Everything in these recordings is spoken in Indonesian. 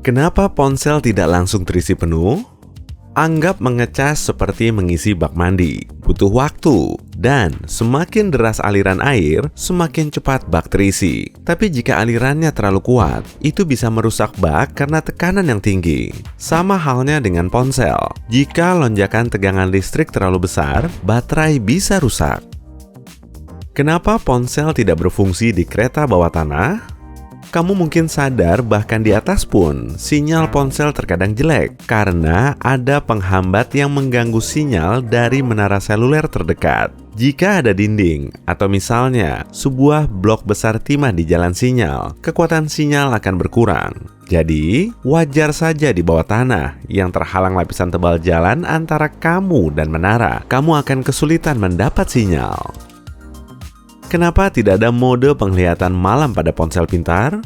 Kenapa ponsel tidak langsung terisi penuh? Anggap mengecas seperti mengisi bak mandi, butuh waktu, dan semakin deras aliran air, semakin cepat bak terisi. Tapi jika alirannya terlalu kuat, itu bisa merusak bak karena tekanan yang tinggi. Sama halnya dengan ponsel, jika lonjakan tegangan listrik terlalu besar, baterai bisa rusak. Kenapa ponsel tidak berfungsi di kereta bawah tanah? Kamu mungkin sadar bahkan di atas pun, sinyal ponsel terkadang jelek karena ada penghambat yang mengganggu sinyal dari menara seluler terdekat. Jika ada dinding, atau misalnya sebuah blok besar timah di jalan sinyal, kekuatan sinyal akan berkurang. Jadi, wajar saja di bawah tanah yang terhalang lapisan tebal jalan antara kamu dan menara, kamu akan kesulitan mendapat sinyal. Kenapa tidak ada mode penglihatan malam pada ponsel pintar?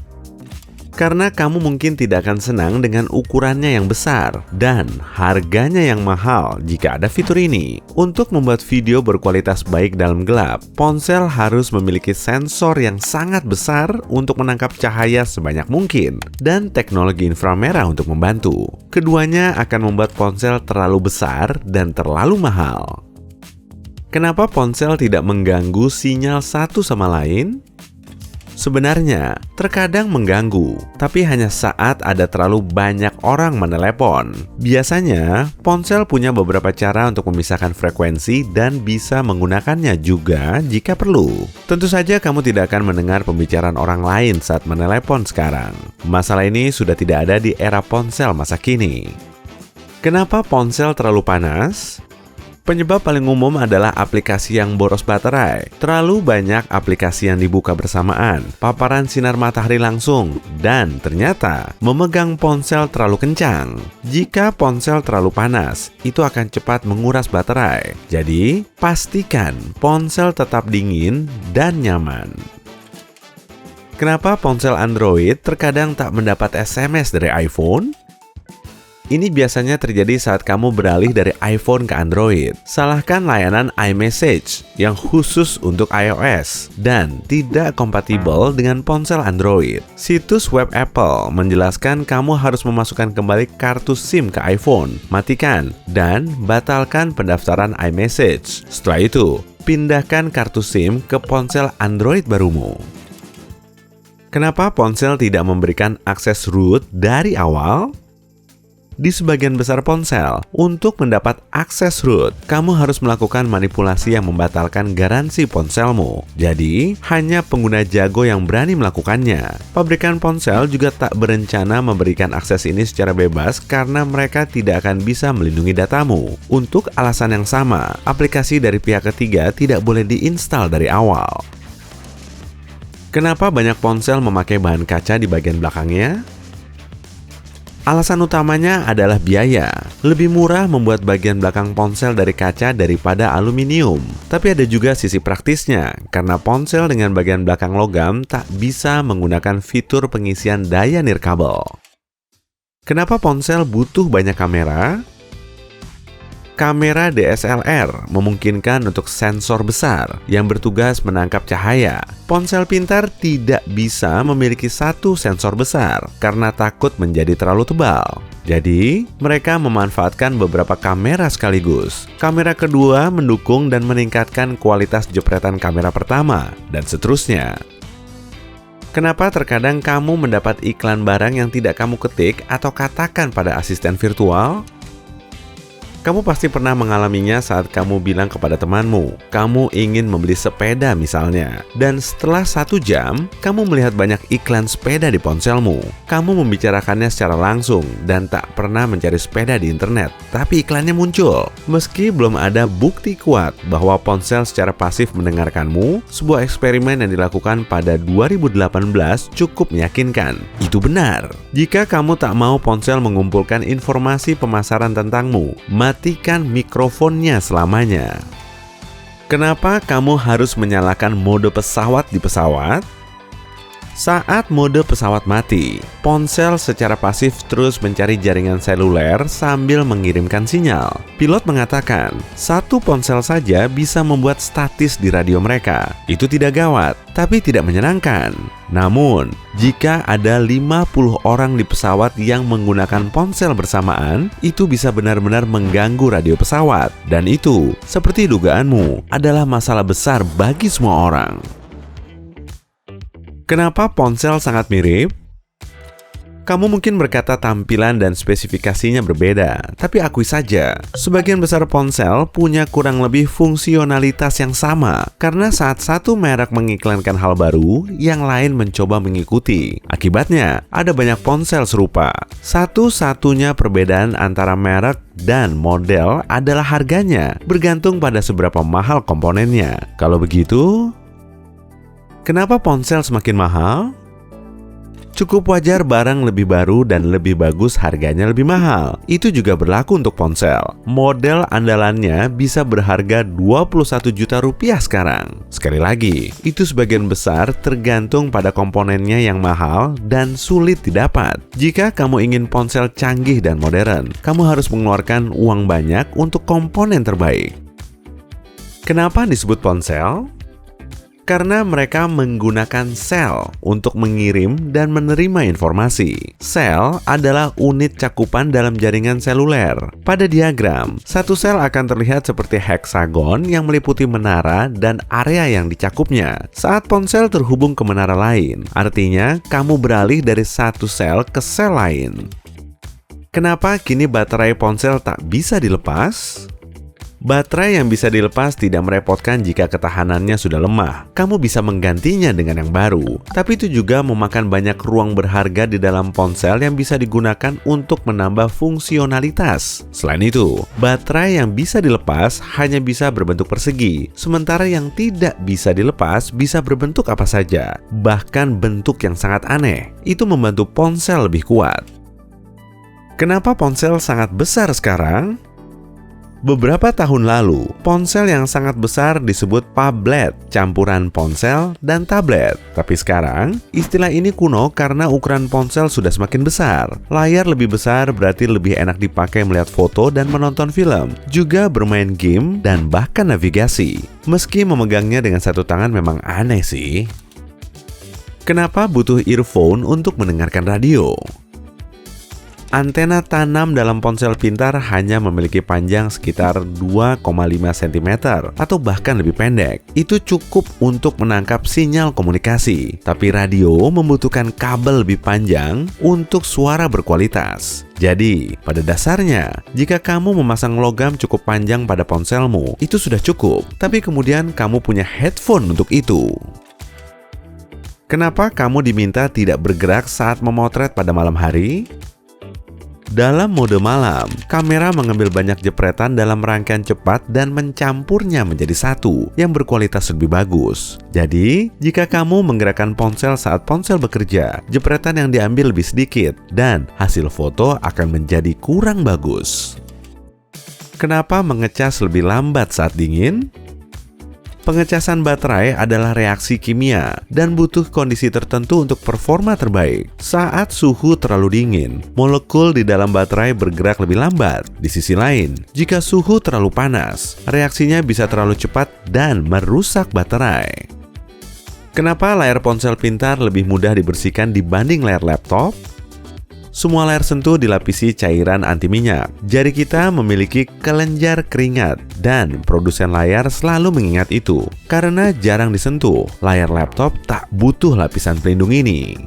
Karena kamu mungkin tidak akan senang dengan ukurannya yang besar dan harganya yang mahal jika ada fitur ini. Untuk membuat video berkualitas baik dalam gelap, ponsel harus memiliki sensor yang sangat besar untuk menangkap cahaya sebanyak mungkin dan teknologi inframerah untuk membantu. Keduanya akan membuat ponsel terlalu besar dan terlalu mahal. Kenapa ponsel tidak mengganggu sinyal satu sama lain? Sebenarnya, terkadang mengganggu, tapi hanya saat ada terlalu banyak orang menelepon. Biasanya, ponsel punya beberapa cara untuk memisahkan frekuensi dan bisa menggunakannya juga jika perlu. Tentu saja kamu tidak akan mendengar pembicaraan orang lain saat menelepon sekarang. Masalah ini sudah tidak ada di era ponsel masa kini. Kenapa ponsel terlalu panas? Penyebab paling umum adalah aplikasi yang boros baterai. Terlalu banyak aplikasi yang dibuka bersamaan, paparan sinar matahari langsung, dan ternyata memegang ponsel terlalu kencang. Jika ponsel terlalu panas, itu akan cepat menguras baterai. Jadi, pastikan ponsel tetap dingin dan nyaman. Kenapa ponsel Android terkadang tak mendapat SMS dari iPhone? Ini biasanya terjadi saat kamu beralih dari iPhone ke Android. Salahkan layanan iMessage yang khusus untuk iOS dan tidak kompatibel dengan ponsel Android. Situs web Apple menjelaskan kamu harus memasukkan kembali kartu SIM ke iPhone, matikan, dan batalkan pendaftaran iMessage. Setelah itu, pindahkan kartu SIM ke ponsel Android barumu. Kenapa ponsel tidak memberikan akses root dari awal? Di sebagian besar ponsel, untuk mendapat akses root, kamu harus melakukan manipulasi yang membatalkan garansi ponselmu. Jadi, hanya pengguna jago yang berani melakukannya. Pabrikan ponsel juga tak berencana memberikan akses ini secara bebas karena mereka tidak akan bisa melindungi datamu. Untuk alasan yang sama, aplikasi dari pihak ketiga tidak boleh diinstal dari awal. Kenapa banyak ponsel memakai bahan kaca di bagian belakangnya? Alasan utamanya adalah biaya. Lebih murah membuat bagian belakang ponsel dari kaca daripada aluminium. Tapi ada juga sisi praktisnya, karena ponsel dengan bagian belakang logam tak bisa menggunakan fitur pengisian daya nirkabel. Kenapa ponsel butuh banyak kamera? Kamera DSLR memungkinkan untuk sensor besar yang bertugas menangkap cahaya. Ponsel pintar tidak bisa memiliki satu sensor besar karena takut menjadi terlalu tebal. Jadi, mereka memanfaatkan beberapa kamera sekaligus. Kamera kedua mendukung dan meningkatkan kualitas jepretan kamera pertama, dan seterusnya. Kenapa terkadang kamu mendapat iklan barang yang tidak kamu ketik atau katakan pada asisten virtual? Kamu pasti pernah mengalaminya saat kamu bilang kepada temanmu, kamu ingin membeli sepeda misalnya. Dan setelah 1 jam, kamu melihat banyak iklan sepeda di ponselmu. Kamu membicarakannya secara langsung dan tak pernah mencari sepeda di internet. Tapi iklannya muncul. Meski belum ada bukti kuat bahwa ponsel secara pasif mendengarkanmu, sebuah eksperimen yang dilakukan pada 2018 cukup meyakinkan. Itu benar. Jika kamu tak mau ponsel mengumpulkan informasi pemasaran tentangmu, matikan mikrofonnya selamanya. Kenapa kamu harus menyalakan mode pesawat di pesawat? Saat mode pesawat mati, ponsel secara pasif terus mencari jaringan seluler sambil mengirimkan sinyal. Pilot mengatakan, satu ponsel saja bisa membuat statis di radio mereka. Itu tidak gawat, tapi tidak menyenangkan. Namun, jika ada 50 orang di pesawat yang menggunakan ponsel bersamaan, itu bisa benar-benar mengganggu radio pesawat. Dan itu, seperti dugaanmu, adalah masalah besar bagi semua orang. Kenapa ponsel sangat mirip? Kamu mungkin berkata tampilan dan spesifikasinya berbeda, tapi akui saja, sebagian besar ponsel punya kurang lebih fungsionalitas yang sama, karena saat satu merek mengiklankan hal baru, yang lain mencoba mengikuti. Akibatnya, ada banyak ponsel serupa. Satu-satunya perbedaan antara merek dan model adalah harganya, bergantung pada seberapa mahal komponennya. Kalau begitu, kenapa ponsel semakin mahal? Cukup wajar barang lebih baru dan lebih bagus harganya lebih mahal. Itu juga berlaku untuk ponsel. Model andalannya bisa berharga 21 juta rupiah sekarang. Sekali lagi, itu sebagian besar tergantung pada komponennya yang mahal dan sulit didapat. Jika kamu ingin ponsel canggih dan modern, kamu harus mengeluarkan uang banyak untuk komponen terbaik. Kenapa disebut ponsel? Karena mereka menggunakan sel untuk mengirim dan menerima informasi. Sel adalah unit cakupan dalam jaringan seluler. Pada diagram, satu sel akan terlihat seperti heksagon yang meliputi menara dan area yang dicakupnya. Saat ponsel terhubung ke menara lain, artinya kamu beralih dari satu sel ke sel lain. Kenapa kini baterai ponsel tak bisa dilepas? Baterai yang bisa dilepas tidak merepotkan jika ketahanannya sudah lemah. Kamu bisa menggantinya dengan yang baru. Tapi itu juga memakan banyak ruang berharga di dalam ponsel yang bisa digunakan untuk menambah fungsionalitas. Selain itu, baterai yang bisa dilepas hanya bisa berbentuk persegi, sementara yang tidak bisa dilepas bisa berbentuk apa saja, bahkan bentuk yang sangat aneh. Itu membantu ponsel lebih kuat. Kenapa ponsel sangat besar sekarang? Beberapa tahun lalu, ponsel yang sangat besar disebut phablet, campuran ponsel dan tablet. Tapi sekarang, istilah ini kuno karena ukuran ponsel sudah semakin besar. Layar lebih besar berarti lebih enak dipakai melihat foto dan menonton film, juga bermain game dan bahkan navigasi. Meski memegangnya dengan satu tangan memang aneh sih. Kenapa butuh earphone untuk mendengarkan radio? Antena tanam dalam ponsel pintar hanya memiliki panjang sekitar 2,5 cm atau bahkan lebih pendek. Itu cukup untuk menangkap sinyal komunikasi. Tapi radio membutuhkan kabel lebih panjang untuk suara berkualitas. Jadi, pada dasarnya, jika kamu memasang logam cukup panjang pada ponselmu, itu sudah cukup. Tapi kemudian kamu punya headphone untuk itu. Kenapa kamu diminta tidak bergerak saat memotret pada malam hari? Dalam mode malam, kamera mengambil banyak jepretan dalam rangkaian cepat dan mencampurnya menjadi satu yang berkualitas lebih bagus. Jadi, jika kamu menggerakkan ponsel saat ponsel bekerja, jepretan yang diambil lebih sedikit dan hasil foto akan menjadi kurang bagus. Kenapa mengecas lebih lambat saat dingin? Pengecasan baterai adalah reaksi kimia dan butuh kondisi tertentu untuk performa terbaik. Saat suhu terlalu dingin, molekul di dalam baterai bergerak lebih lambat. Di sisi lain, jika suhu terlalu panas, reaksinya bisa terlalu cepat dan merusak baterai. Kenapa layar ponsel pintar lebih mudah dibersihkan dibanding layar laptop? Semua layar sentuh dilapisi cairan anti minyak. Jari kita memiliki kelenjar keringat dan produsen layar selalu mengingat itu. Karena jarang disentuh, layar laptop tak butuh lapisan pelindung ini.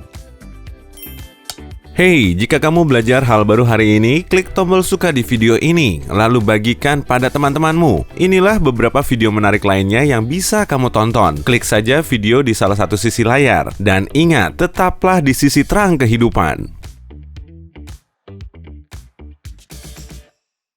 Hey, jika kamu belajar hal baru hari ini, klik tombol suka di video ini, lalu bagikan pada teman-temanmu. Inilah beberapa video menarik lainnya yang bisa kamu tonton. Klik saja video di salah satu sisi layar. Dan ingat, tetaplah di sisi terang kehidupan.